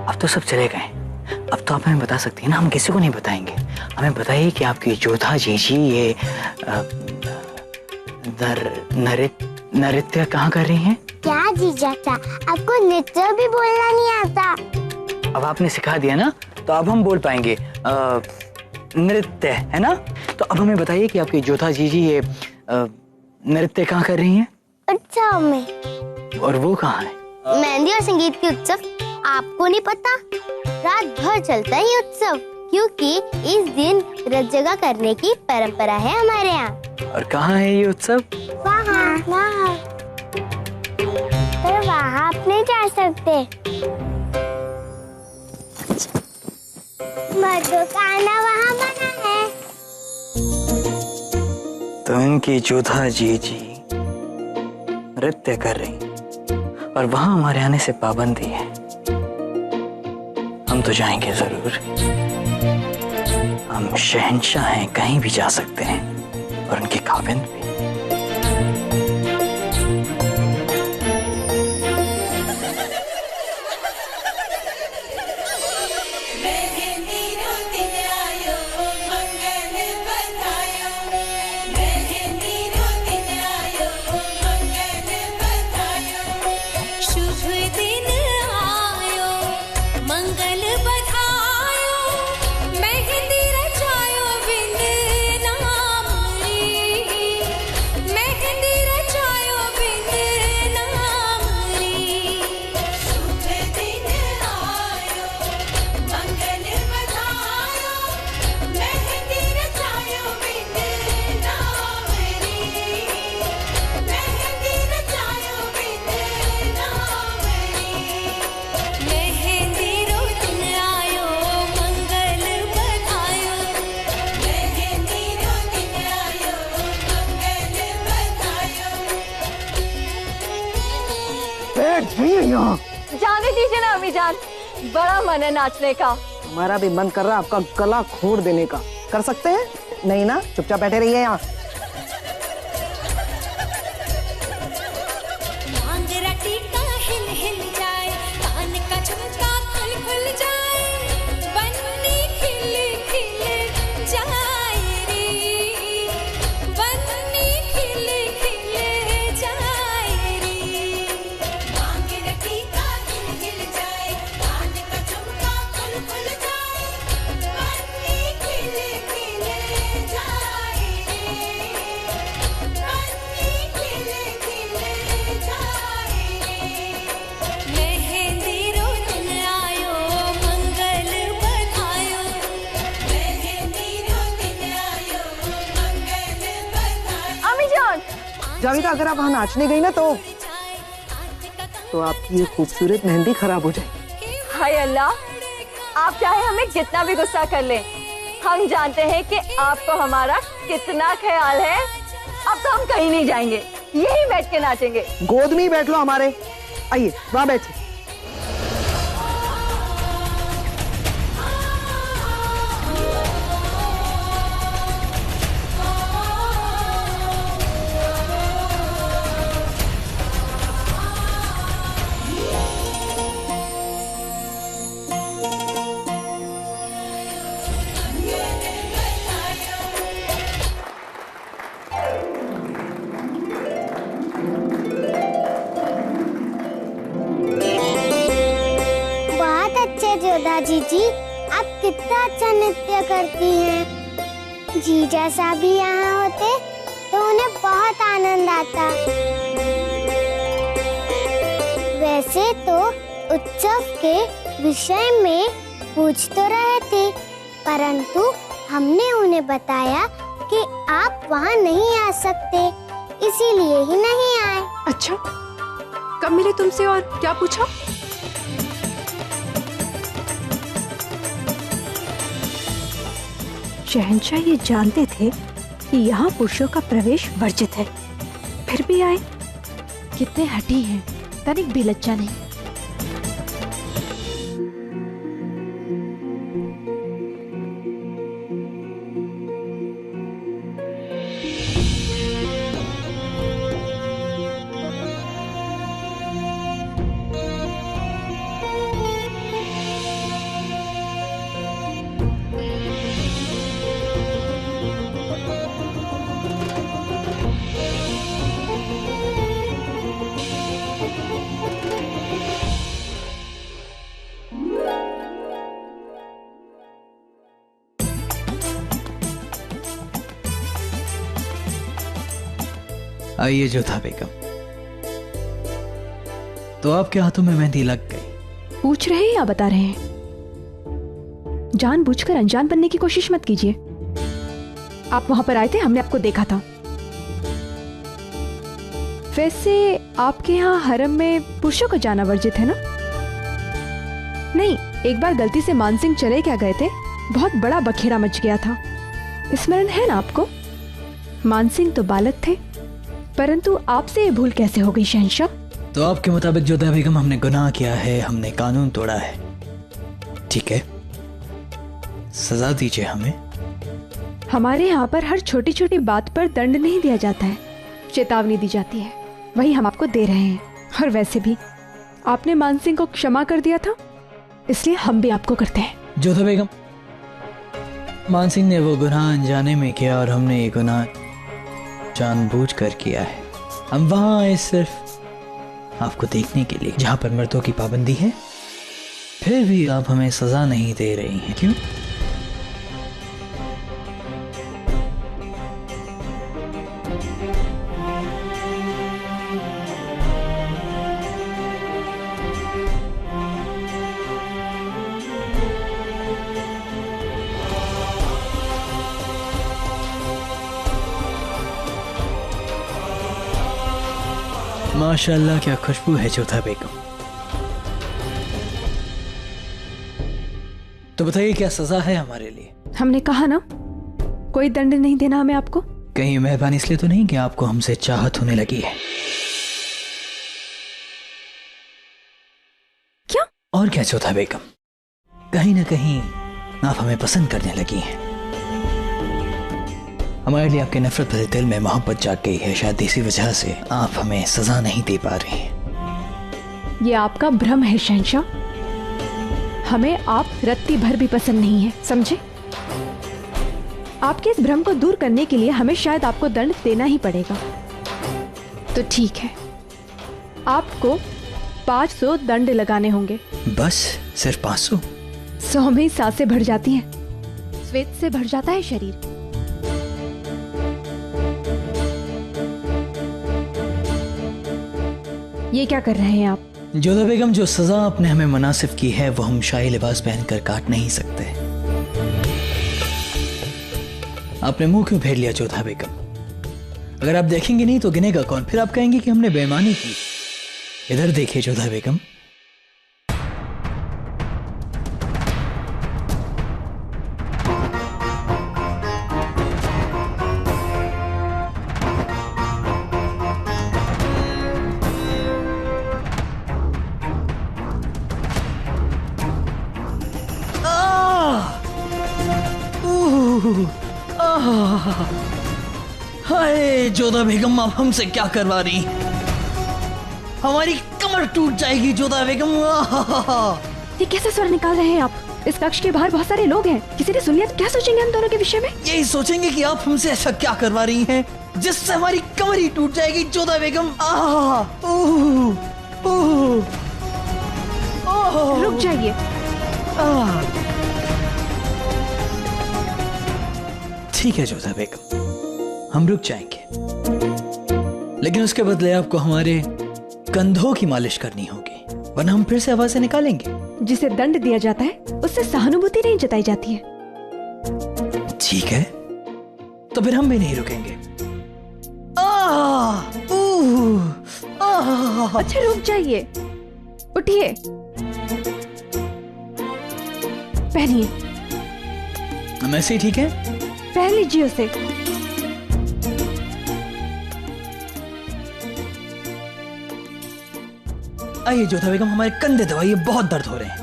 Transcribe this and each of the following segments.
अब तो सब चले गए, अब तो आप हमें बता सकती हैं ना, हम किसी को नहीं बताएंगे। हमें बताइए कि आपकी जोधा जीजी ये नृत्य कहाँ कर रही हैं? क्या जीजा क्या आपको नृत्य भी बोलना नहीं आता? अब आपने सिखा दिया ना, तो अब हम बोल पाएंगे नृत्य, है ना? तो अब हमें बताइए कि आपकी जोधा जीजी ये नृत्य कहाँ कर रही हैं? उत्सव में। और वो कहाँ है? मेहंदी और संगीत की उत्सव आपको नहीं पता? रात भर चलता है ये उत्सव, क्योंकि इस दिन रत जगह करने की परंपरा है हमारे यहाँ। और कहाँ है ये उत्सव? वहाँ वहाँ। पर वहाँ आप नहीं जा सकते, मर्दों का आना वहाँ मना है। तो इनकी जोधा जीजी नृत्य कर रही और वहां हमारे आने से पाबंदी है। हम तो जाएंगे जरूर, हम शहंशाह हैं, कहीं भी जा सकते हैं, और उनके खाविंद भी। जाने दीजिए ना अम्मी जान, बड़ा मन है नाचने का। हमारा भी मन कर रहा है आपका गला खोड़ देने का। कर सकते हैं? नहीं ना, चुपचाप बैठे रहिए यहाँ। जावेदा, अगर आप वहाँ नाचने गई ना तो आपकी ये खूबसूरत मेहंदी खराब हो जाएगी। हाय अल्लाह, आप चाहे हमें कितना भी गुस्सा कर लें, हम जानते हैं कि आपको हमारा कितना ख्याल है। अब तो हम कहीं नहीं जाएंगे, यहीं बैठ के नाचेंगे। गोद में ही बैठ लो हमारे। आइए वहाँ बैठिए। जोधा जीजी, आप कितना अच्छा नृत्य करती हैं। जीजा साहब भी यहाँ होते तो उन्हें बहुत आनंद आता। वैसे तो उत्सव के विषय में पूछ तो रहे थे, परंतु हमने उन्हें बताया कि आप वहाँ नहीं आ सकते, इसीलिए ही नहीं आए। अच्छा, कब मिले तुमसे और क्या पूछा? शहंशाह ये जानते थे कि यहाँ पुरुषों का प्रवेश वर्जित है, फिर भी आए। कितने हठी हैं, तनिक भी लज्जा नहीं। आइए जोधा बेगम। तो आपके हाथों में मेहंदी लग गई। पूछ रहे हैं या बता रहे हैं? जानबूझकर अनजान बनने की कोशिश मत कीजिए। आप वहां पर आए थे, हमने आपको देखा था। वैसे आपके यहाँ हरम में पुरुषों का जाना वर्जित है ना? नहीं, एक बार गलती से मानसिंह चले क्या गए थे, बहुत बड़ा बखेड़ा मच गया था। स्मरण है ना आपको? मानसिंह तो बालक थे, परंतु आपसे ये भूल कैसे हो गई शहंशाह? तो आपके मुताबिक जोधा बेगम हमने गुनाह किया है, हमने कानून तोड़ा है। ठीक है, सजा दीजिए हमें। हमारे यहाँ पर हर छोटी छोटी बात पर दंड नहीं दिया जाता है, चेतावनी दी जाती है। वही हम आपको दे रहे हैं। और वैसे भी आपने मानसिंह को क्षमा कर दिया था, इसलिए हम भी आपको करते हैं। जोधा बेगम, मानसिंह ने वो गुनाह अनजाने में किया और हमने ये गुनाह जानबूझकर किया है। हम वहां आए सिर्फ आपको देखने के लिए, जहां पर मर्दों की पाबंदी है। फिर भी आप हमें सजा नहीं दे रही हैं, क्यों? माशाल्लाह, क्या खुशबू है जोधा बेगम। तो बताइए, क्या सजा है हमारे लिए? हमने कहा ना, कोई दंड नहीं देना हमें आपको। कहीं मेहरबानी इसलिए तो नहीं कि आपको हमसे चाहत होने लगी है? क्या? और क्या जोधा बेगम, कहीं ना कहीं आप हमें पसंद करने लगी हैं। हमारे लिए आपके नफरत भरे दिल में मोहब्बत जाग गई है। शायद इसी वजह से आप हमें सजा नहीं दे पा रही हैं। ये आपका भ्रम है शहंशाह। हमें आप रत्ती भर भी पसंद नहीं है, समझे? आपके इस भ्रम को दूर करने के लिए हमें शायद आपको दंड देना ही पड़ेगा। तो ठीक है, आपको 500 दंड लगाने होंगे। बस सिर्फ 500? 100 में ही सांसें भर जाती हैं, श्वेत से भर जाता है शरीर। ये क्या कर रहे हैं आप? जोधा बेगम, जो सजा आपने हमें मुनासिब की है वो हम शाही लिबास पहनकर काट नहीं सकते। आपने मुंह क्यों फेर लिया जोधा बेगम? अगर आप देखेंगे नहीं तो गिनेगा कौन? फिर आप कहेंगे कि हमने बेईमानी की। इधर देखिए जोधा बेगम। हाय जोधा बेगम, आप हमसे क्या करवा रही? हमारी कमर टूट जाएगी जोधा बेगम। ये कैसे स्वर निकाल रहे हैं आप? इस कक्ष के बाहर बहुत सारे लोग हैं, किसी ने सुन लिया तो क्या सोचेंगे हम दोनों के विषय में? यही सोचेंगे कि आप हमसे ऐसा क्या करवा रही हैं जिससे हमारी कमर ही टूट जाएगी जोधा बेगम। रुक जाइए। ठीक है जोधा बेगम, हम रुक जाएंगे, लेकिन उसके बदले आपको हमारे कंधों की मालिश करनी होगी, वरना हम फिर से आवाजें निकालेंगे। जिसे दंड दिया जाता है उससे सहानुभूति नहीं जताई जाती है। ठीक है, तो फिर हम भी नहीं रुकेंगे। अच्छा रुक जाइए, उठिए, पहनिए। हम ऐसे ही ठीक है? पहन लीजिए उसे। आइए जोधा बेगम, हमारे कंधे दबाइए, बहुत दर्द हो रहे हैं।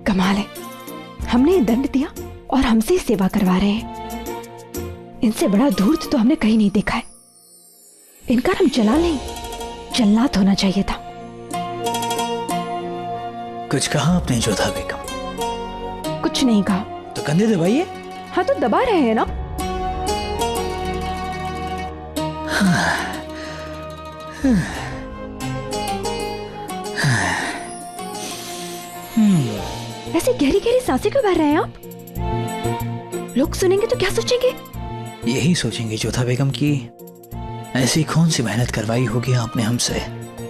कमाल है, हमने दंड दिया और हमसे सेवा करवा रहे हैं। इनसे बड़ा धूर्त तो हमने कहीं नहीं देखा है। इनका हम जला नहीं, जल्लाद होना चाहिए था। कुछ कहा आपने जोधा बेगम? कुछ नहीं कहा। तो कंधे दबाइए। हाँ तो दबा रहे हैं ना। ऐसे गहरी गहरी सांसें क्यों भर रहे हैं आप? लोग सुनेंगे तो क्या सोचेंगे? यही सोचेंगे जोधा बेगम की ऐसी कौन सी मेहनत करवाई होगी आपने हमसे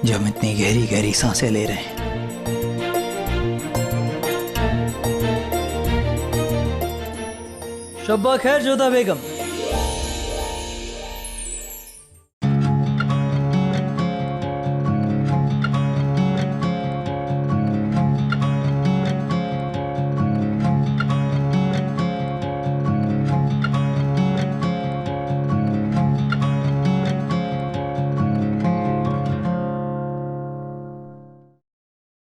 जो हम इतनी गहरी गहरी सांसें ले रहे हैं। शब्बा खैर जोधा बेगम।